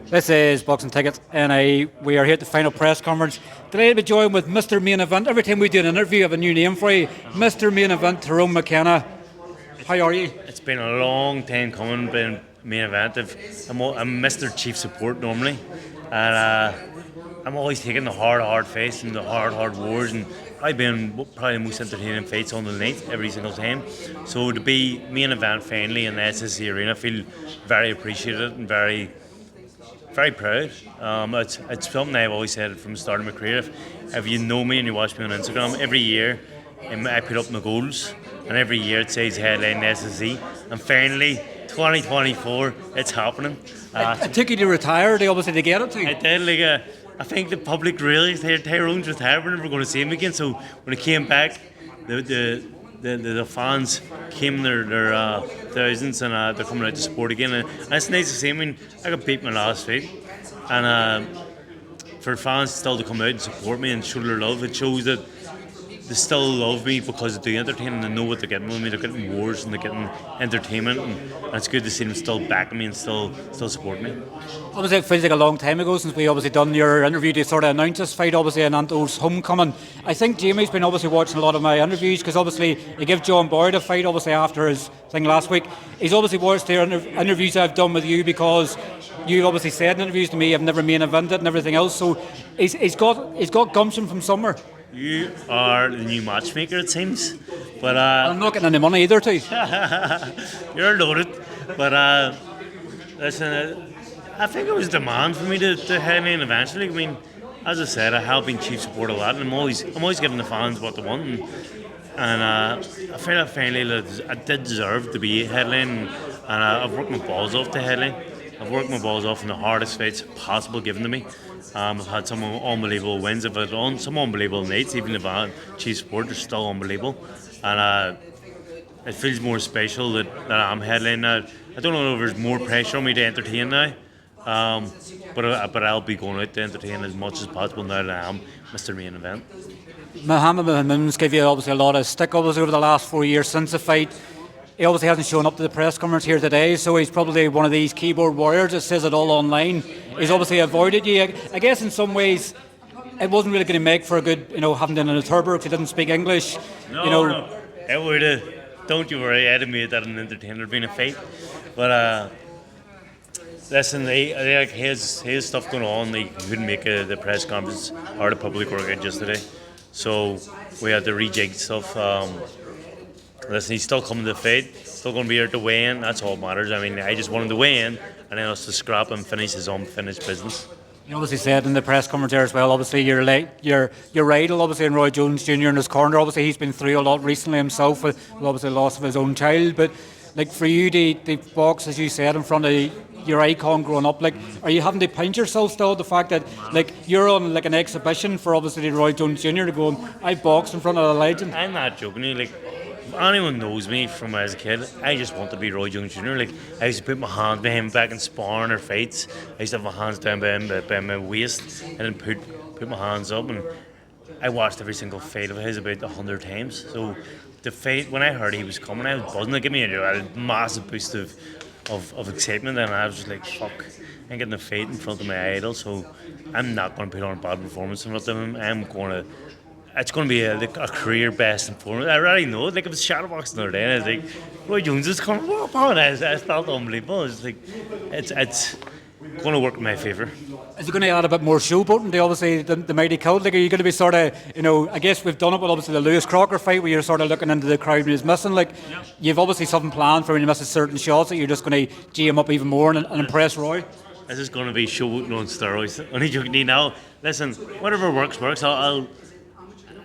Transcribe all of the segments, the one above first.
This is Boxing Tickets, and we are here at the final press conference. Delighted to be joined with Mr. Main Event. Every time we do an interview, I have a new name for you. Mr. Main Event, Tyrone McKenna. How are you? It's been a long time coming, being Main Event. I'm Mr. Chief Support normally, and I'm always taking the hard face and the hard wars, and I've been probably the most entertaining fights on the night every single time. So to be Main Event finally in the SSC Arena, I feel very appreciated and very proud. It's something I've always said from the start of my career. If you know me and you watch me on Instagram, every year I put up my goals, and every year it says headline SSC. And finally, 2024, it's happening. It took you to retire, obviously, to get it to. I did. I think the public realised Tyrone's retired. We're never going to see him again. So when he came back, the fans came their thousands, and they're coming out to support again, and it's nice to see. I mean, I got beat my last fight, and for fans still to come out and support me and show their love, it shows that they still love me because they do entertain and they know what they're getting with me. They're getting wars and they're getting entertainment, and it's good to see them still backing me and still support me. Obviously, it feels like a long time ago since we obviously done your interview to sort of announce this fight, obviously, in Anto's homecoming. I think Jamie's been obviously watching a lot of my interviews because obviously he gave John Boyd a fight obviously after his thing last week. He's obviously watched the interviews I've done with you because you've obviously said in interviews to me I've never main evented and everything else. So he's got gumption from somewhere. You are the new matchmaker, it seems. But I'm not getting any money either, too. You're loaded. But listen, I think it was demand for me to headline eventually. I mean, as I said, I have been chief support a lot, and I'm always giving the fans what they want. And I feel like finally that I did deserve to be headline, and I've worked my balls off to headline. I've worked my balls off in the hardest fights possible given to me. I've had some unbelievable wins. I've had some unbelievable nights. Even if I had chief support, they're still unbelievable. And it feels more special that I'm headlining now. I don't know if there's more pressure on me to entertain now. But I'll be going out to entertain as much as possible now that I am Mr. Main Event. Mohammed Mohamed's gave you obviously a lot of stick obviously over the last 4 years since the fight. He obviously hasn't shown up to the press conference here today, so he's probably one of these keyboard warriors that says it all online. He's obviously avoided you. I guess in some ways it wasn't really going to make for a good, having done in a turbo because he didn't speak English. No. It would have. Don't you worry, I'd have made that an entertainer being a fight. But listen, his stuff going on. He couldn't make the press conference or the public workout yesterday, so we had to rejig stuff. Listen, he's still coming to the fight, still going to be here to weigh in. That's all that matters. I mean, I just want him to weigh in and then us to scrap and finish his unfinished business. You obviously said in the press conference there as well, obviously your idol obviously in Roy Jones Jr. in his corner. Obviously he's been through a lot recently himself with obviously the loss of his own child, but like for you to box, as you said, in front of your icon growing up, like, are you having to pinch yourself still the fact that like you're on like an exhibition for obviously Roy Jones Jr. to go and I boxed in front of a legend? I'm not joking. Like, if anyone knows me from when I was a kid, I just want to be Roy Jones Jr. Like, I used to put my hand behind him back in sparring or fights. I used to have my hands down by my waist and then put my hands up, and I watched every single fight of his about 100 times. So the fight, when I heard he was coming, I was buzzing. It gave me a massive boost of excitement, and I was just like, fuck, I'm getting a fight in front of my idol, so I'm not going to put on a bad performance in front of him. It's going to be a career best performance. I already know it. Like, if it's shadowboxing the other day, and I was like, Roy Jones is coming up on. I felt unbelievable. It's like, it's going to work in my favour. Is it going to add a bit more showboating to obviously the mighty cult? Like, are you going to be sort of, I guess we've done it with obviously the Lewis Crocker fight where you're sort of looking into the crowd when he's missing. Like, you've obviously something planned for when you miss certain shots that you're just going to G him up even more and impress Roy. This is going to be showboating on steroids. Only joking now. Listen, whatever works.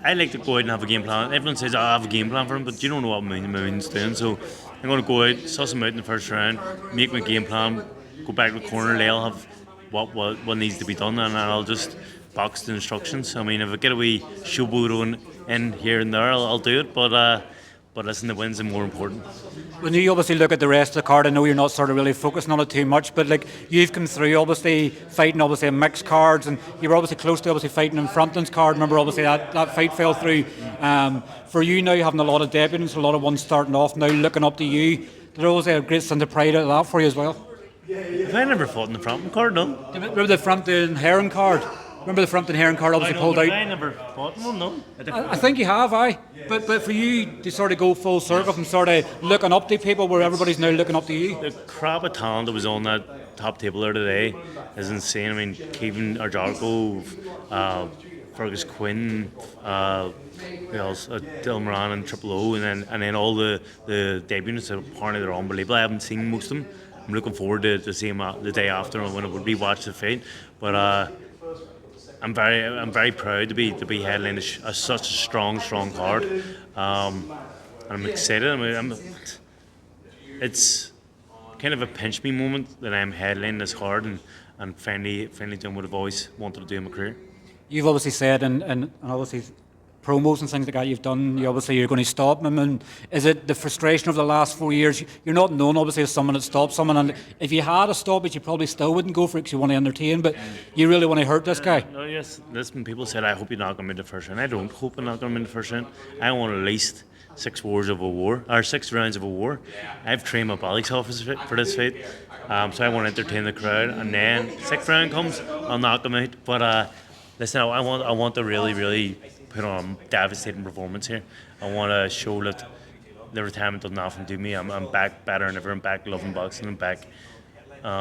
I like to go out and have a game plan. Everyone says I have a game plan for him, but you don't know what Moon's doing. So I'm going to go out, suss him out in the first round, make my game plan, go back to the corner, they'll have what needs to be done, and I'll just box the instructions. I mean, if I get a wee showboat in here and there, I'll do it, but listen, the wins are more important. When you obviously look at the rest of the card, I know you're not sort of really focusing on it too much, but like you've come through obviously fighting obviously in mixed cards, and you were obviously close to obviously fighting in Frampton's card. Remember obviously that fight fell through. For you now having a lot of debuts, a lot of ones starting off now looking up to you, there's always a great sense of pride out of that for you as well. Have I never fought in the Frampton card? No. Remember the Frampton Heron card? Remember the Frampton Heron card obviously pulled out? I never fought in one, no. I think you have, aye. But for you to sort of go full circle from sort of looking up to people where everybody's now looking up to you. The crop of talent that was on that top table there today is insane. I mean, Kevin Agyarko, fearghus, Quinn, who else? Moran and Triple O, and then all the debuts that apparently they're unbelievable. I haven't seen most of them. I'm looking forward to seeing them the day after when I would rewatch the fight. But I'm very proud to be headlining such a strong card. And I'm excited. It's kind of a pinch me moment that I'm headlining this card and finally doing what I've always wanted to do in my career. You've obviously said and obviously promos and things like that you've done, you're going to stop him. And is it the frustration of the last 4 years? You're not known obviously as someone that stops someone, and if you had a stop it you probably still wouldn't go for it because you want to entertain, but you really want to hurt this guy. No, yes, listen, people said I hope you're not going to be the first round. I don't hope I'm not going to be the first round. I want at least 6 rounds of a war. I've trained my body off for this fight, so I want to entertain the crowd, and then 6th round comes, I'll knock him out. But listen, I want to really put on a devastating performance here. I want to show that the retirement does nothing to me. I'm back better than ever. I'm back loving boxing. I'm back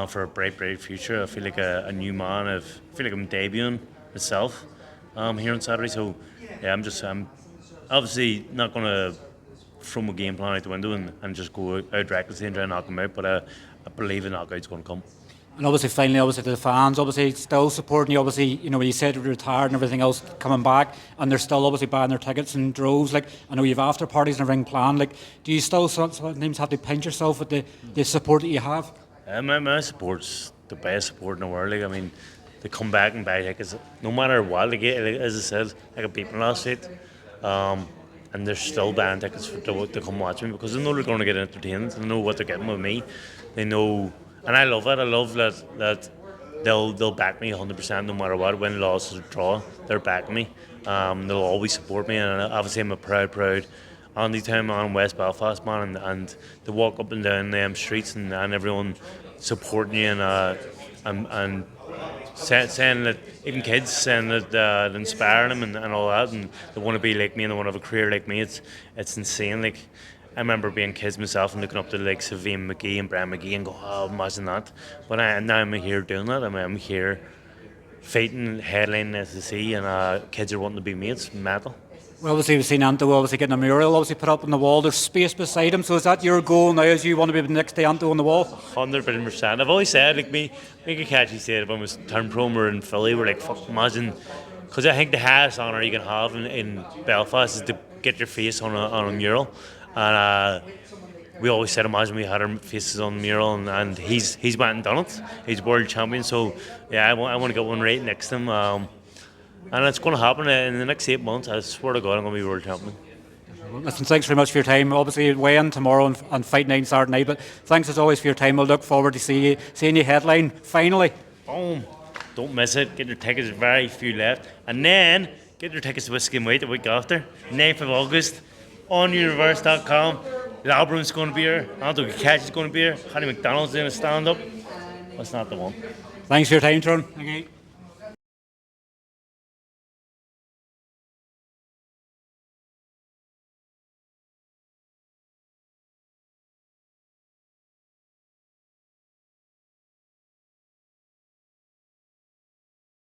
for a bright future. I feel like a new man. I feel like I'm debuting myself here on Saturday. So yeah, I'm obviously not going to throw my game plan out the window and just go out recklessly and try and knock him out. But I believe a knockout's going to come. And finally, the fans still supporting you. Obviously, you said you retired and everything else coming back, and they're still obviously buying their tickets in droves. Like, I know you have after parties and everything planned. Like, do you still sometimes have to pinch yourself with the support that you have? My support's the best support in the world. Like, I mean, they come back and buy tickets no matter what. Like as I said, I got beaten last night, and they're still buying tickets to come watch me because they know they're going to get entertained. They know what they're getting with me. They know. And I love it. I love that they'll back me 100% no matter what. Win, loss, or draw, they're backing me. They'll always support me, and obviously I'm a proud Andy Town man, West Belfast man, and to walk up and down them streets and everyone supporting you and saying that, even kids saying that inspiring them and all that, and they want to be like me and they want to have a career like me. It's insane. Like, I remember being kids myself and looking up to the likes of Ian McGee and Brian McGee and go, oh, imagine that. But now I'm here doing that. I'm here fighting, headlining SSC, and kids are wanting to be me. It's mental. Well, obviously we've seen Anto getting a mural put up on the wall. There's space beside him. So is that your goal now, as you want to be next to Anto on the wall? 100%. I've always said, like me and Catchy said when I was turned pro in Philly, we're like, fuck, imagine. Because I think the highest honour you can have in Belfast is to get your face on a mural. And we always said, imagine we had our faces on the mural, and he's went and done it. He's world champion, so yeah, I want to get one right next to him, and it's going to happen in the next 8 months. I swear to God, I'm going to be world champion. Listen, thanks very much for your time. Obviously, weigh-in tomorrow and fight night Saturday night, but thanks as always for your time. We'll look forward to seeing you headline finally. Boom! Don't miss it. Get your tickets. Very few left, and then get your tickets to Whiskey and White the week after, 9th of August. On universe.com. Labroom's going to be here. Anto Catch is going to be here. Paddy McDonald's doing a stand-up. That's not the one. Thanks for your time, Tyrone. Okay.